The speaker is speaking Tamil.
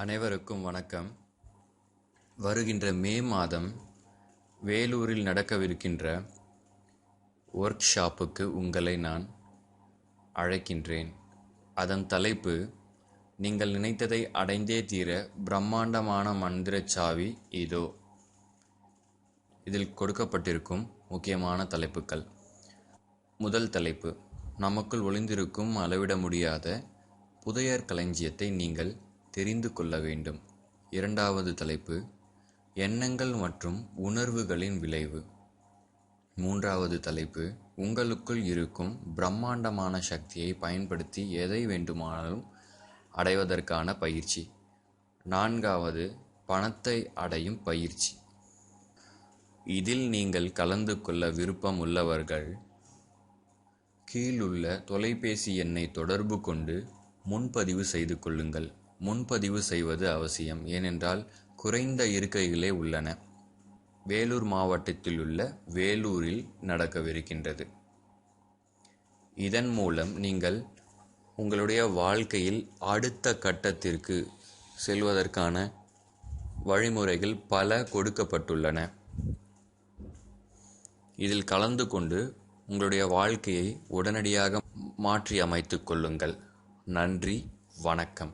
அனைவருக்கும் வணக்கம். வருகின்ற மே மாதம் வேலூரில் நடக்கவிருக்கின்ற ஒர்க் ஷாப்புக்கு உங்களை நான் அழைக்கின்றேன். அதன் தலைப்பு, நீங்கள் நினைத்ததை அடைந்தே தீர பிரம்மாண்டமான மந்திரச் சாவி இதோ. இதில் கொடுக்கப்பட்டிருக்கும் முக்கியமான தலைப்புகள். முதல் தலைப்பு, நமக்குள் ஒளிந்திருக்கும் அளவிட முடியாத புதையற் களஞ்சியத்தை நீங்கள் தெரிந்து கொள்ள வேண்டும். இரண்டாவது தலைப்பு, எண்ணங்கள் மற்றும் உணர்வுகளின் விளைவு. மூன்றாவது தலைப்பு, உங்களுக்குள் இருக்கும் பிரம்மாண்டமான சக்தியை பயன்படுத்தி எதை வேண்டுமானாலும் அடைவதற்கான பயிற்சி. நான்காவது, பணத்தை அடையும் பயிற்சி. இதில் நீங்கள் கலந்து கொள்ள விருப்பம் உள்ளவர்கள் கீழுள்ள தொலைபேசி எண்ணை தொடர்பு கொண்டு முன்பதிவு செய்து கொள்ளுங்கள். முன்பதிவு செய்வது அவசியம், ஏனென்றால் குறைந்த இருக்கைகளே உள்ளன. வேலூர் மாவட்டத்திலுள்ள வேலூரில் நடக்கவிருக்கின்றது. இதன் மூலம் நீங்கள் உங்களுடைய வாழ்க்கையில் அடுத்த கட்டத்திற்கு செல்வதற்கான வழிமுறைகள் பல கொடுக்கப்பட்டுள்ளன. இதில் கலந்து கொண்டு உங்களுடைய வாழ்க்கையை உடனடியாக மாற்றி அமைத்துக் கொள்ளுங்கள். நன்றி, வணக்கம்.